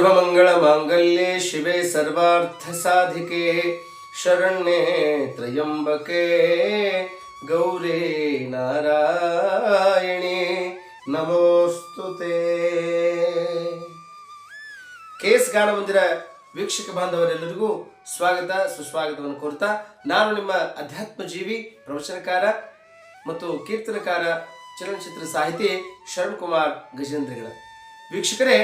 ಸರ್ವಮಂಗಳಮಾಂಗಲ್ಯೆ ಶಿವೆ ಸರ್ವಾರ್ಥಸಾಧಿಕೆ ಶರಣ್ಯೆ ತ್ರಯಂಬಕೆ Gauri Narayani ನಮೋಸ್ತುತೆ. Case ಗಾನ ಮಂದಿರ ವೀಕ್ಷಕ ಬಾಂಧವರೆಲ್ಲರಿಗೂ ಸ್ವಾಗತ ಸುಸ್ವಾಗತವನ್ನು ಕೋರ್ತಾ ನಾನು ನಿಮ್ಮ ಅಧ್ಯಾತ್ಮ ಜೀವಿ ಪ್ರವಚನಕಾರ ಮತ್ತು ಕೀರ್ತನಕಾರ ಚಲನಚಿತ್ರ ಸಾಹಿತಿ ಶರಣ್ ಕುಮಾರ್ ಗಜೇಂದ್ರಗಳ. ವೀಕ್ಷಕರೇ,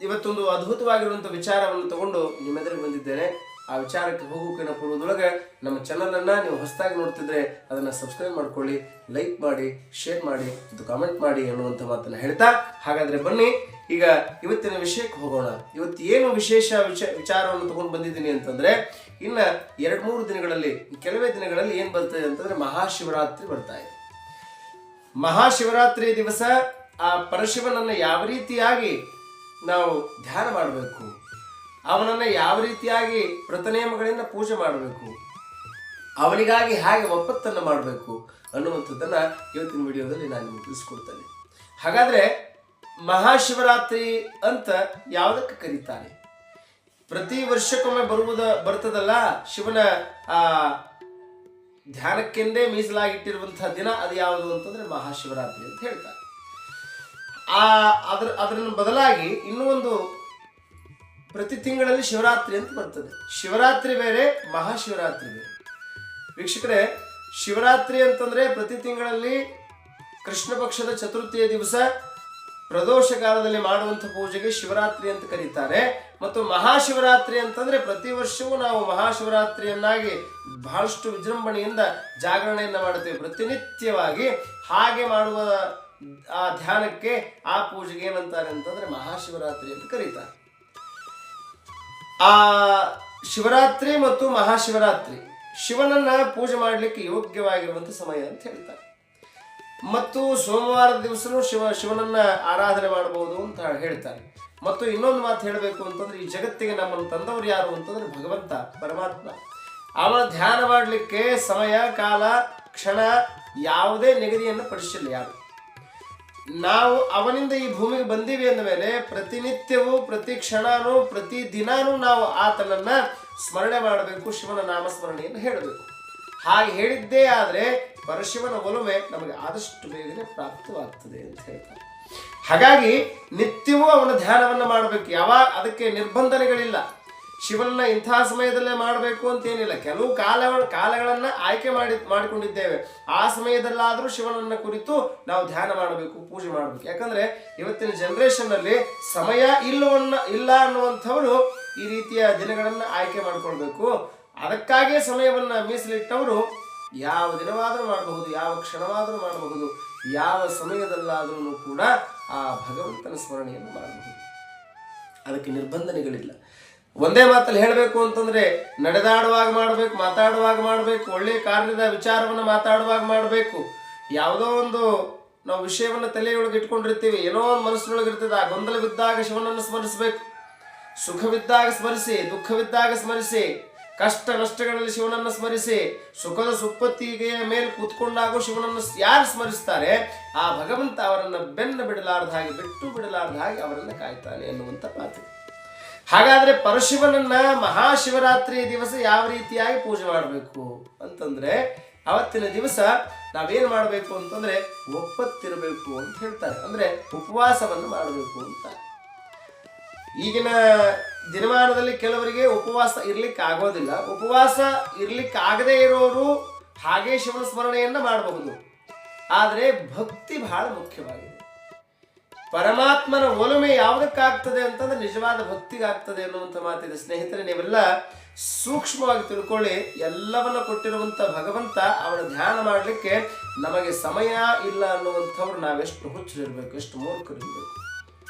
ಇವತ್ತೊಂದು ಅದ್ಭುತವಾಗಿರುವಂಥ ವಿಚಾರವನ್ನು ತಗೊಂಡು ನಿಮ್ಮೆದುರಿಗೆ ಬಂದಿದ್ದೇನೆ. ಆ ವಿಚಾರಕ್ಕೆ ಹೋಗೋಕೆ ಪೂರ್ವದೊಳಗೆ ನಮ್ಮ ಚಾನಲನ್ನು ನೀವು ಹೊಸದಾಗಿ ನೋಡ್ತಿದ್ರೆ ಅದನ್ನು ಸಬ್ಸ್ಕ್ರೈಬ್ ಮಾಡ್ಕೊಳ್ಳಿ, ಲೈಕ್ ಮಾಡಿ, ಶೇರ್ ಮಾಡಿ ಮತ್ತು ಕಾಮೆಂಟ್ ಮಾಡಿ ಅನ್ನುವಂಥ ಮಾತನ್ನು ಹೇಳ್ತಾ, ಹಾಗಾದರೆ ಬನ್ನಿ ಈಗ ಇವತ್ತಿನ ವಿಷಯಕ್ಕೆ ಹೋಗೋಣ. ಇವತ್ತು ಏನು ವಿಶೇಷ ವಿಚಾರವನ್ನು ತಗೊಂಡು ಬಂದಿದ್ದೀನಿ ಅಂತಂದರೆ, ಇನ್ನು 2-3 ದಿನಗಳಲ್ಲಿ, ಕೆಲವೇ ದಿನಗಳಲ್ಲಿ ಏನು ಬರ್ತದೆ ಅಂತಂದರೆ ಮಹಾಶಿವರಾತ್ರಿ ಬರ್ತಾ ಇದೆ. ಮಹಾಶಿವರಾತ್ರಿ ದಿವಸ ಆ ಪರಶಿವನನ್ನು ಯಾವ ರೀತಿಯಾಗಿ ನಾವು ಧ್ಯಾನ ಮಾಡಬೇಕು, ಅವನನ್ನು ಯಾವ ರೀತಿಯಾಗಿ ವ್ರತನಿಯಮಗಳಿಂದ ಪೂಜೆ ಮಾಡಬೇಕು, ಅವನಿಗಾಗಿ ಹೇಗೆ ಒಪ್ಪತ್ತನ್ನು ಮಾಡಬೇಕು ಅನ್ನುವಂಥದ್ದನ್ನು ಇವತ್ತಿನ ವಿಡಿಯೋದಲ್ಲಿ ನಾನು ನಿಮಗೆ ತಿಳಿಸ್ಕೊಡ್ತೇನೆ. ಹಾಗಾದರೆ ಮಹಾಶಿವರಾತ್ರಿ ಅಂತ ಯಾವುದಕ್ಕೆ ಕರೀತಾರೆ? ಪ್ರತಿ ವರ್ಷಕ್ಕೊಮ್ಮೆ ಬರ್ತದಲ್ಲ ಶಿವನ ಆ ಧ್ಯಾನಕ್ಕೆಂದೇ ಮೀಸಲಾಗಿಟ್ಟಿರುವಂತಹ ದಿನ ಅದು ಯಾವುದು ಅಂತಂದ್ರೆ ಮಹಾಶಿವರಾತ್ರಿ ಅಂತ ಹೇಳ್ತಾರೆ. ಅದನ್ನು ಬದಲಾಗಿ ಇನ್ನೂ ಒಂದು ಪ್ರತಿ ತಿಂಗಳಲ್ಲಿ ಶಿವರಾತ್ರಿ ಅಂತ ಬರ್ತದೆ. ಶಿವರಾತ್ರಿ ಬೇರೆ, ಮಹಾಶಿವರಾತ್ರಿ ಬೇರೆ. ವೀಕ್ಷಕರೇ, ಶಿವರಾತ್ರಿ ಅಂತಂದ್ರೆ ಪ್ರತಿ ತಿಂಗಳಲ್ಲಿ ಕೃಷ್ಣ ಪಕ್ಷದ ಚತುರ್ಥಿಯ ದಿವಸ ಪ್ರದೋಷ ಕಾಲದಲ್ಲಿ ಮಾಡುವಂಥ ಪೂಜೆಗೆ ಶಿವರಾತ್ರಿ ಅಂತ ಕರೀತಾರೆ. ಮತ್ತು ಮಹಾಶಿವರಾತ್ರಿ ಅಂತಂದ್ರೆ ಪ್ರತಿ ವರ್ಷವೂ ನಾವು ಮಹಾಶಿವರಾತ್ರಿಯನ್ನಾಗಿ ಬಹಳಷ್ಟು ವಿಜೃಂಭಣೆಯಿಂದ ಜಾಗರಣೆಯನ್ನ ಮಾಡುತ್ತೇವೆ. ಪ್ರತಿನಿತ್ಯವಾಗಿ ಹಾಗೆ ಮಾಡುವ ಆ ಧ್ಯಾನಕ್ಕೆ, ಆ ಪೂಜೆಗೆ ಏನಂತಾರೆ ಅಂತಂದ್ರೆ ಮಹಾಶಿವರಾತ್ರಿ ಅಂತ ಕರೀತಾರೆ. ಆ ಶಿವರಾತ್ರಿ ಮತ್ತು ಮಹಾಶಿವರಾತ್ರಿ ಶಿವನನ್ನ ಪೂಜೆ ಮಾಡಲಿಕ್ಕೆ ಯೋಗ್ಯವಾಗಿರುವಂಥ ಸಮಯ ಅಂತ ಹೇಳ್ತಾರೆ. ಮತ್ತು ಸೋಮವಾರದ ದಿವಸನೂ ಶಿವನನ್ನ ಆರಾಧನೆ ಮಾಡಬಹುದು ಅಂತ ಹೇಳ್ತಾರೆ. ಮತ್ತು ಇನ್ನೊಂದು ಮಾತು ಹೇಳಬೇಕು ಅಂತಂದ್ರೆ, ಈ ಜಗತ್ತಿಗೆ ನಮ್ಮನ್ನು ತಂದವರು ಯಾರು ಅಂತಂದ್ರೆ ಭಗವಂತ ಪರಮಾತ್ಮ. ಅವನ ಧ್ಯಾನ ಮಾಡಲಿಕ್ಕೆ ಸಮಯ, ಕಾಲ, ಕ್ಷಣ ಯಾವುದೇ ನಿಗದಿಯನ್ನು ಪಡಿಸಿಲ್ಲ ಯಾರು. ನಾವು ಅವನಿಂದ ಈ ಭೂಮಿಗೆ ಬಂದೀವಿ ಅಂದ ಮೇಲೆ ಪ್ರತಿನಿತ್ಯವೂ, ಪ್ರತಿ ಕ್ಷಣನೂ, ಪ್ರತಿ ದಿನಾನೂ ನಾವು ಆತನನ್ನ ಸ್ಮರಣೆ ಮಾಡಬೇಕು, ಶಿವನ ನಾಮಸ್ಮರಣೆಯನ್ನು ಹೇಳಬೇಕು. ಹಾಗೆ ಹೇಳಿದ್ದೇ ಆದರೆ ಪರಶಿವನ ಒಲುಮೆ ನಮಗೆ ಆದಷ್ಟು ಬೇಗನೆ ಪ್ರಾಪ್ತವಾಗ್ತದೆ ಅಂತ ಹೇಳ್ತಾರೆ. ಹಾಗಾಗಿ ನಿತ್ಯವೂ ಅವನ ಧ್ಯಾನವನ್ನು ಮಾಡಬೇಕು. ಅದಕ್ಕೆ ನಿರ್ಬಂಧನೆಗಳಿಲ್ಲ. ಶಿವನನ್ನ ಇಂತಹ ಸಮಯದಲ್ಲೇ ಮಾಡಬೇಕು ಅಂತೇನಿಲ್ಲ. ಕೆಲವು ಕಾಲಗಳನ್ನು ಆಯ್ಕೆ ಮಾಡಿಕೊಂಡಿದ್ದೇವೆ. ಆ ಸಮಯದಲ್ಲಾದರೂ ಶಿವನನ್ನ ಕುರಿತು ನಾವು ಧ್ಯಾನ ಮಾಡಬೇಕು, ಪೂಜೆ ಮಾಡಬೇಕು. ಯಾಕಂದ್ರೆ ಇವತ್ತಿನ ಜನರೇಷನ್ನಲ್ಲಿ ಸಮಯ ಇಲ್ಲ ಅನ್ನುವಂಥವರು ಈ ರೀತಿಯ ದಿನಗಳನ್ನು ಆಯ್ಕೆ ಮಾಡಿಕೊಳ್ಬೇಕು. ಅದಕ್ಕಾಗಿಯೇ ಸಮಯವನ್ನು ಮೀಸಲಿಟ್ಟವರು ಯಾವ ದಿನವಾದರೂ ಮಾಡಬಹುದು, ಯಾವ ಕ್ಷಣವಾದರೂ ಮಾಡಬಹುದು, ಯಾವ ಸಮಯದಲ್ಲಾದರೂ ಕೂಡ ಆ ಭಗವಂತನ ಸ್ಮರಣೆಯನ್ನು ಮಾಡಬಹುದು. ಅದಕ್ಕೆ ನಿರ್ಬಂಧನೆಗಳಿಲ್ಲ. ಒಂದೇ ಮಾತಲ್ಲಿ ಹೇಳಬೇಕು ಅಂತಂದ್ರೆ, ನಡೆದಾಡುವಾಗ ಮಾಡಬೇಕು, ಮಾತಾಡುವಾಗ ಮಾಡಬೇಕು, ಒಳ್ಳೆಯ ಕಾರ್ಯದ ವಿಚಾರವನ್ನು ಮಾತಾಡುವಾಗ ಮಾಡಬೇಕು. ಯಾವುದೋ ಒಂದು ನಾವು ವಿಷಯವನ್ನು ತಲೆಯೊಳಗೆ ಇಟ್ಕೊಂಡಿರ್ತೀವಿ, ಏನೋ ಒಂದು ಮನಸ್ಸಿನೊಳಗಿರ್ತದೆ. ಆ ಗೊಂದಲವಿದ್ದಾಗ ಶಿವನನ್ನು ಸ್ಮರಿಸಬೇಕು. ಸುಖವಿದ್ದಾಗ ಸ್ಮರಿಸಿ, ದುಃಖವಿದ್ದಾಗ ಸ್ಮರಿಸಿ, ಕಷ್ಟ ನಷ್ಟಗಳಲ್ಲಿ ಶಿವನನ್ನು ಸ್ಮರಿಸಿ, ಸುಖದ ಸುಪ್ಪತ್ತಿಗೆ ಮೇಲೆ ಕೂತ್ಕೊಂಡಾಗೂ ಶಿವನನ್ನು ಯಾರು ಸ್ಮರಿಸ್ತಾರೆ ಆ ಭಗವಂತ ಅವರನ್ನು ಬೆನ್ನು ಬಿಡಲಾರ್ದ ಹಾಗೆ, ಬಿಟ್ಟು ಬಿಡಲಾರ್ದ ಹಾಗೆ ಅವರನ್ನು ಕಾಯ್ತಾನೆ ಎನ್ನುವಂಥ ಮಾತು. ಹಾಗಾದ್ರೆ ಪರಶಿವನನ್ನ ಮಹಾಶಿವರಾತ್ರಿಯ ದಿವಸ ಯಾವ ರೀತಿಯಾಗಿ ಪೂಜೆ ಮಾಡಬೇಕು ಅಂತಂದ್ರೆ, ಅವತ್ತಿನ ದಿವಸ ನಾವೇನು ಮಾಡಬೇಕು ಅಂತಂದ್ರೆ ಒಪ್ಪತ್ತಿರಬೇಕು ಅಂತ ಹೇಳ್ತಾರೆ. ಅಂದ್ರೆ ಉಪವಾಸವನ್ನು ಮಾಡಬೇಕು ಅಂತ. ಈಗಿನ ದಿನಮಾನದಲ್ಲಿ ಕೆಲವರಿಗೆ ಉಪವಾಸ ಇರ್ಲಿಕ್ಕೆ ಆಗೋದಿಲ್ಲ. ಉಪವಾಸ ಇರ್ಲಿಕ್ಕೆ ಆಗದೇ ಇರೋರು ಹಾಗೆ ಶಿವನ ಸ್ಮರಣೆಯನ್ನ ಮಾಡಬಹುದು. ಆದರೆ ಭಕ್ತಿ ಬಹಳ ಮುಖ್ಯವಾಗಿದೆ. ಪರಮಾತ್ಮನ ಒಲುಮೆ ಯಾವುದಕ್ಕಾಗ್ತದೆ ಅಂತಂದ್ರೆ ನಿಜವಾದ ಭಕ್ತಿಗಾಗ್ತದೆ ಅನ್ನುವಂಥ ಮಾತಿದೆ. ಸ್ನೇಹಿತರೆ, ನೀವೆಲ್ಲ ಸೂಕ್ಷ್ಮವಾಗಿ ತಿಳ್ಕೊಳ್ಳಿ. ಎಲ್ಲವನ್ನ ಕೊಟ್ಟಿರುವಂಥ ಭಗವಂತ ಅವನ ಧ್ಯಾನ ಮಾಡಲಿಕ್ಕೆ ನಮಗೆ ಸಮಯ ಇಲ್ಲ ಅನ್ನುವಂಥವ್ರು ನಾವೆಷ್ಟು ಹುಚ್ಚರಿರ್ಬೇಕು, ಎಷ್ಟು ಮೂರ್ಖರಿರ್ಬೇಕು.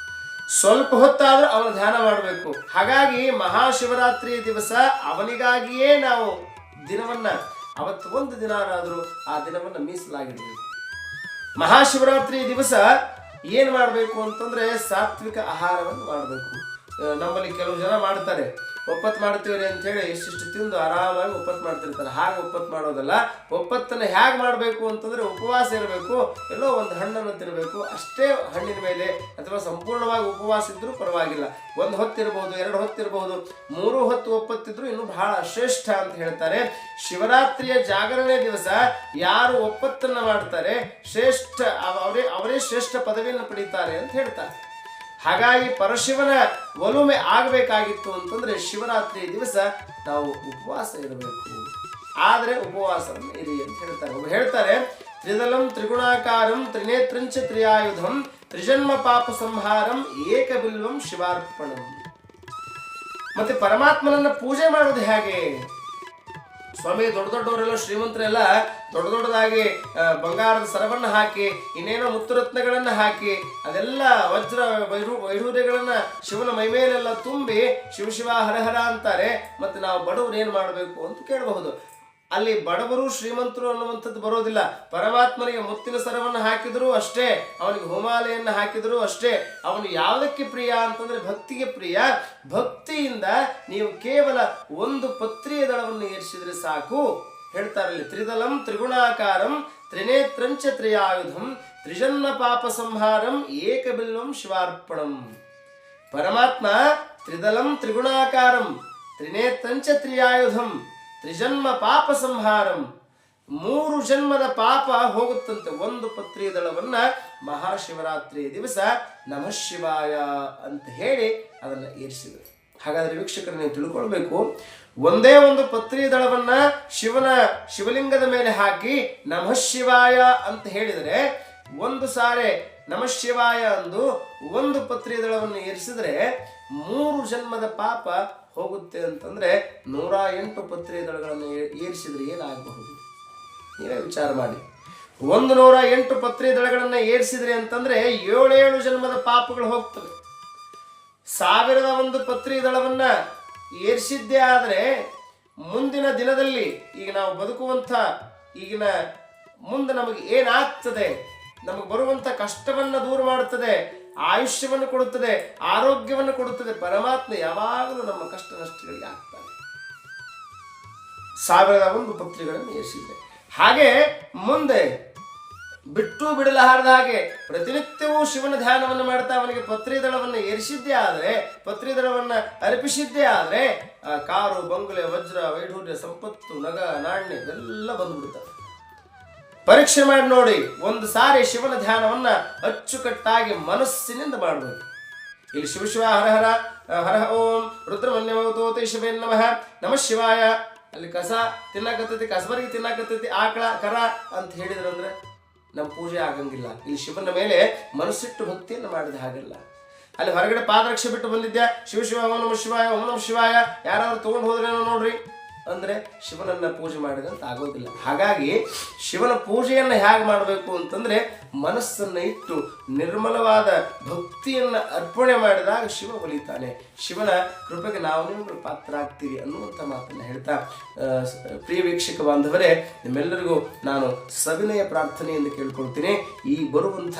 ಸ್ವಲ್ಪ ಹೊತ್ತಾದ್ರೂ ಅವನ ಧ್ಯಾನ ಮಾಡಬೇಕು. ಹಾಗಾಗಿ ಮಹಾಶಿವರಾತ್ರಿ ದಿವಸ ಅವನಿಗಾಗಿಯೇ ನಾವು ದಿನವನ್ನ, ಅವತ್ತು ಒಂದು ದಿನಾರಾದರೂ ಆ ದಿನವನ್ನ ಮೀಸಲಾಗಿಡಬೇಕು. ಮಹಾಶಿವರಾತ್ರಿ ದಿವಸ ಏನು ಮಾಡಬೇಕು ಅಂತಂದ್ರೆ ಸಾತ್ವಿಕ ಆಹಾರವನ್ನು ಮಾಡಬೇಕು. ನಮ್ಮಲ್ಲಿ ಕೆಲವು ಜನ ಮಾಡ್ತಾರೆ, ಒಪ್ಪತ್ತು ಮಾಡ್ತೀವ್ರಿ ಅಂತೇಳಿ ಇಷ್ಟಿಷ್ಟು ತಿಂದು ಆರಾಮಾಗಿ ಒಪ್ಪತ್ತು ಮಾಡ್ತಿರ್ತಾರೆ. ಹಾಗೆ ಒಪ್ಪತ್ತು ಮಾಡೋದಲ್ಲ. ಒಪ್ಪತ್ತನ್ನು ಹೇಗೆ ಮಾಡಬೇಕು ಅಂತಂದರೆ ಉಪವಾಸ ಇರಬೇಕು, ಎಲ್ಲೋ ಒಂದು ಹಣ್ಣನ್ನು ತಿನ್ನಬೇಕು ಅಷ್ಟೇ. ಹಣ್ಣಿನ ಮೇಲೆ ಅಥವಾ ಸಂಪೂರ್ಣವಾಗಿ ಉಪವಾಸ ಇದ್ರೂ ಪರವಾಗಿಲ್ಲ. ಒಂದು ಹೊತ್ತಿರಬಹುದು, 2 ಹೊತ್ತಿರಬಹುದು, 3 ಹೊತ್ತು ಒಪ್ಪತ್ತಿದ್ರು ಇನ್ನೂ ಬಹಳ ಶ್ರೇಷ್ಠ ಅಂತ ಹೇಳ್ತಾರೆ. ಶಿವರಾತ್ರಿಯ ಜಾಗರಣೆ ದಿವಸ ಯಾರು ಒಪ್ಪತ್ತನ್ನ ಮಾಡ್ತಾರೆ ಶ್ರೇಷ್ಠ ಅವರೇ ಶ್ರೇಷ್ಠ ಪದವಿಯನ್ನು ಪಡೀತಾರೆ ಅಂತ ಹೇಳ್ತಾರೆ. ಹಾಗಾಗಿ ಪರಶಿವನ ಒಲುಮೆ ಆಗಬೇಕಾಗಿತ್ತು ಅಂತಂದ್ರೆ ಶಿವರಾತ್ರಿ ದಿವಸ ನಾವು ಉಪವಾಸ ಇರಬೇಕು. ಆದರೆ ಉಪವಾಸವನ್ನು ಇರಿ ಅಂತ ಹೇಳ್ತಾರೆ. ಒಬ್ಬರು ಹೇಳ್ತಾರೆ, ತ್ರಿದಲಂ ತ್ರಿಗುಣಾಕಾರಂ ತ್ರಿನೇತ್ರಂಚ ತ್ರಿಯಾಯುಧಂ ತ್ರಿಜನ್ಮ ಪಾಪ ಸಂಹಾರಂ ಏಕಬಿಲ್ವಂ ಶಿವಾರ್ಪಣಂ. ಮತ್ತೆ ಪರಮಾತ್ಮನನ್ನ ಪೂಜೆ ಮಾಡೋದು ಹೇಗೆ? ಸ್ವಾಮಿ, ದೊಡ್ಡವರೆಲ್ಲ ಶ್ರೀಮಂತರೆಲ್ಲ ದೊಡ್ಡದಾಗಿ ಬಂಗಾರದ ಸರವನ್ನು ಹಾಕಿ ಇನ್ನೇನೋ ಮುತ್ತುರತ್ನಗಳನ್ನ ಹಾಕಿ ಅದೆಲ್ಲ ವಜ್ರ ವೈಢೂರ್ಯಗಳನ್ನ ಶಿವನ ಮೈಮೇಲೆಲ್ಲ ತುಂಬಿ ಶಿವ ಹರಹರ ಅಂತಾರೆ. ಮತ್ತೆ ನಾವು ಬಡವರು ಏನ್ ಮಾಡಬೇಕು ಅಂತ ಕೇಳಬಹುದು. ಅಲ್ಲಿ ಬಡವರು ಶ್ರೀಮಂತರು ಅನ್ನುವಂಥದ್ದು ಬರೋದಿಲ್ಲ. ಪರಮಾತ್ಮನಿಗೆ ಮುತ್ತಿನ ಸರವನ್ನು ಹಾಕಿದ್ರು ಅಷ್ಟೇ, ಅವನಿಗೆ ಹೋಮಾಲೆಯನ್ನು ಹಾಕಿದ್ರು ಅಷ್ಟೇ. ಅವನು ಯಾವುದಕ್ಕೆ ಪ್ರಿಯ ಅಂತಂದ್ರೆ ಭಕ್ತಿಗೆ ಪ್ರಿಯ. ಭಕ್ತಿಯಿಂದ ನೀವು ಕೇವಲ ಒಂದು ಪತ್ರಿಯ ದಳವನ್ನು ಏರಿಸಿದ್ರೆ ಸಾಕು. ಹೇಳ್ತಾರಲ್ಲಿ, ತ್ರಿದಲಂ ತ್ರಿಗುಣಾಕಾರಂ ತ್ರಿನೇತ್ರಂಚ ತ್ರಿಯಾಯುಧಂ ತ್ರಿಜನ್ಮ ಪಾಪ ಸಂಹಾರಂ ಏಕಬಿಲ್ವಂ ಶಿವಾರ್ಪಣಂ. ಪರಮಾತ್ಮ ತ್ರಿದಲಂ ತ್ರಿಗುಣಾಕಾರಂ ತ್ರಿನೇತ್ರಂಚ ತ್ರಿಯಾಯುಧಂ ತ್ರಿಜನ್ಮ ಪಾಪ ಸಂಹಾರಂ, 3 ಜನ್ಮದ ಪಾಪ ಹೋಗುತ್ತಂತೆ ಒಂದು ಪತ್ರಿ ದಳವನ್ನ ಮಹಾಶಿವರಾತ್ರಿಯ ದಿವಸ ನಮಃ ಶಿವಾಯ ಅಂತ ಹೇಳಿ ಅದನ್ನು ಏರಿಸಿದರು. ಹಾಗಾದ್ರೆ ವೀಕ್ಷಕರು ನೀವು ತಿಳ್ಕೊಳ್ಬೇಕು, ಒಂದೇ ಒಂದು ಪತ್ರಿ ದಳವನ್ನ ಶಿವಲಿಂಗದ ಮೇಲೆ ಹಾಕಿ ನಮಃ ಶಿವಾಯ ಅಂತ ಹೇಳಿದರೆ, ಒಂದು ಸಾರೆ ನಮಃ ಶಿವಾಯ ಅಂದು ಒಂದು ಪತ್ರಿ ದಳವನ್ನು ಏರಿಸಿದ್ರೆ 3 ಜನ್ಮದ ಪಾಪ ಹೋಗುತ್ತೆ ಅಂತಂದ್ರೆ 108 ಪತ್ರಿ ದಳಗಳನ್ನು ಏರಿಸಿದ್ರೆ ಏನಾಗಬಹುದು? ನೀವೇ ವಿಚಾರ ಮಾಡಿ. 108 ಪತ್ರಿ ದಳಗಳನ್ನು ಏರಿಸಿದ್ರೆ ಅಂತಂದ್ರೆ 7 ಜನ್ಮದ ಪಾಪಗಳು ಹೋಗ್ತವೆ. 1001 ಪತ್ರಿ ದಳವನ್ನ ಏರಿಸಿದ್ದೇ ಆದರೆ ಮುಂದಿನ ದಿನದಲ್ಲಿ ಈಗ ನಾವು ಬದುಕುವಂಥ ಈಗಿನ ಮುಂದೆ ನಮಗೆ ಏನಾಗ್ತದೆ, ನಮಗೆ ಬರುವಂಥ ಕಷ್ಟವನ್ನು ದೂರ ಮಾಡುತ್ತದೆ, ಆಯುಷ್ಯವನ್ನು ಕೊಡುತ್ತದೆ, ಆರೋಗ್ಯವನ್ನು ಕೊಡುತ್ತದೆ. ಪರಮಾತ್ಮ ಯಾವಾಗಲೂ ನಮ್ಮ ಕಷ್ಟ ನಷ್ಟಗಳಿಗೆ ಆಗ್ತಾನೆ. 1001 ಪತ್ರಿಗಳನ್ನು ಏರಿಸಿದೆ. ಹಾಗೆ ಮುಂದೆ ಬಿಟ್ಟು ಬಿಡಲಾರದ ಹಾಗೆ ಪ್ರತಿನಿತ್ಯವೂ ಶಿವನ ಧ್ಯಾನವನ್ನು ಮಾಡ್ತಾ ಅವನಿಗೆ ಪತ್ರಿ ದಳವನ್ನು ಏರಿಸಿದ್ದೇ ಆದರೆ, ಪತ್ರಿ ದಳವನ್ನು ಅರ್ಪಿಸಿದ್ದೇ ಆದರೆ ಕಾರು, ಬಂಗುಲೆ, ವಜ್ರ, ವೈಢೂರ್ಯ, ಸಂಪತ್ತು, ನಗ, ನಾಣ್ಯ ಇವೆಲ್ಲ ಬಂದ್ಬಿಡ್ತವೆ. ಪರೀಕ್ಷೆ ಮಾಡಿ ನೋಡಿ. ಒಂದು ಸಾರಿ ಶಿವನ ಧ್ಯಾನವನ್ನ ಅಚ್ಚುಕಟ್ಟಾಗಿ ಮನಸ್ಸಿನಿಂದ ಮಾಡಬೇಕು. ಇಲ್ಲಿ ಶಿವ ಹರಹರ ಹರ ಓಂ ರುದ್ರಮನ್ಯವತೋತಿ ಶಿವೇ ನಮಃ ನಮಃ ಶಿವಾಯ. ಅಲ್ಲಿ ಕಸ ತಿನ್ನಕತ್ತೈತಿ, ಕಸಬರಿಗೆ ತಿನ್ನಕತ್ತೈತಿ, ಆಕಳ ಕರ ಅಂತ ಹೇಳಿದ್ರಂದ್ರೆ ನಮ್ಮ ಪೂಜೆ ಆಗಂಗಿಲ್ಲ. ಇಲ್ಲಿ ಶಿವನ ಮೇಲೆ ಮನಸ್ಸಿಟ್ಟು ಭಕ್ತಿಯನ್ನು ಮಾಡಿದ ಹಾಗೆಲ್ಲ. ಅಲ್ಲಿ ಹೊರಗಡೆ ಪಾದರಕ್ಷೆ ಬಿಟ್ಟು ಬಂದಿದ್ಯಾ, ಶಿವ ಓಂ ನಮಃ ಶಿವಾಯ ಓಂ ನಮಃ ಶಿವಾಯ ಯಾರಾದ್ರೂ ತಗೊಂಡು ಹೋದ್ರೇನೋ ನೋಡ್ರಿ ಅಂದರೆ ಶಿವನನ್ನ ಪೂಜೆ ಮಾಡಿದಂತ ಆಗೋದಿಲ್ಲ. ಹಾಗಾಗಿ ಶಿವನ ಪೂಜೆಯನ್ನು ಹೇಗೆ ಮಾಡಬೇಕು ಅಂತಂದ್ರೆ ಮನಸ್ಸನ್ನು ಇಟ್ಟು ನಿರ್ಮಲವಾದ ಭಕ್ತಿಯನ್ನು ಅರ್ಪಣೆ ಮಾಡಿದಾಗ ಶಿವ ಒಲಿತಾನೆ. ಶಿವನ ಕೃಪೆಗೆ ನಾವು ನೀವು ಪಾತ್ರ ಆಗ್ತೀರಿ ಅನ್ನುವಂಥ ಮಾತನ್ನು ಹೇಳ್ತಾ, ಪ್ರಿಯ ವೀಕ್ಷಕ ಬಾಂಧವರೇ, ನಿಮ್ಮೆಲ್ಲರಿಗೂ ನಾನು ಸವಿನಯ ಪ್ರಾರ್ಥನೆಯಿಂದ ಕೇಳ್ಕೊಳ್ತೀನಿ. ಈ ಬರುವಂಥ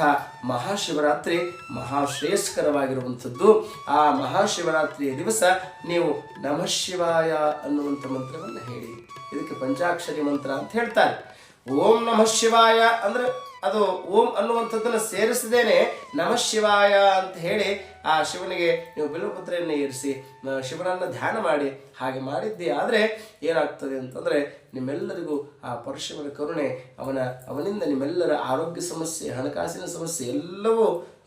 ಮಹಾಶಿವರಾತ್ರಿ ಮಹಾಶ್ರೇಯಸ್ಕರವಾಗಿರುವಂಥದ್ದು. ಆ ಮಹಾಶಿವರಾತ್ರಿಯ ದಿವಸ ನೀವು ನಮಃ ಶಿವಾಯ ಅನ್ನುವಂಥ ಮಂತ್ರವನ್ನು ಹೇಳಿ. ಇದಕ್ಕೆ ಪಂಚಾಕ್ಷರಿ ಮಂತ್ರ ಅಂತ ಹೇಳ್ತಾರೆ. ಓಂ ನಮಃ ಶಿವಾಯ ಅಂದ್ರೆ ಅದು ಓಂ ಅನ್ನುವಂಥದ್ದನ್ನು ಸೇರಿಸಿದೇನೆ ನಮಃ ಶಿವಾಯ ಅಂತ ಹೇಳಿ ಆ ಶಿವನಿಗೆ ನೀವು ಬಿಲ್ವಪತ್ರೆಯನ್ನು ಏರಿಸಿ ಶಿವನನ್ನು ಧ್ಯಾನ ಮಾಡಿ. ಹಾಗೆ ಮಾಡಿದ್ದೇ ಆದರೆ ಏನಾಗ್ತದೆ ಅಂತಂದರೆ ನಿಮ್ಮೆಲ್ಲರಿಗೂ ಆ ಪರಶಿವನ ಕರುಣೆ, ಅವನಿಂದ ನಿಮ್ಮೆಲ್ಲರ ಆರೋಗ್ಯ ಸಮಸ್ಯೆ, ಹಣಕಾಸಿನ ಸಮಸ್ಯೆ ಎಲ್ಲವೂ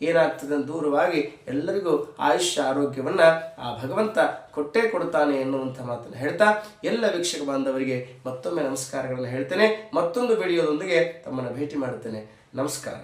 ಏನಾಗ್ತದೆ ಅಂತ ದೂರವಾಗಿ ಎಲ್ಲರಿಗೂ ಆಯುಷ್ಯ ಆರೋಗ್ಯವನ್ನು ಆ ಭಗವಂತ ಕೊಟ್ಟೇ ಕೊಡ್ತಾನೆ ಎನ್ನುವಂಥ ಮಾತನ್ನು ಹೇಳ್ತಾ ಎಲ್ಲ ವೀಕ್ಷಕ ಬಾಂಧವರಿಗೆ ಮತ್ತೊಮ್ಮೆ ನಮಸ್ಕಾರಗಳನ್ನು ಹೇಳ್ತೇನೆ. ಮತ್ತೊಂದು ವಿಡಿಯೋದೊಂದಿಗೆ ತಮ್ಮನ್ನು ಭೇಟಿ ಮಾಡುತ್ತೇನೆ. ನಮಸ್ಕಾರ.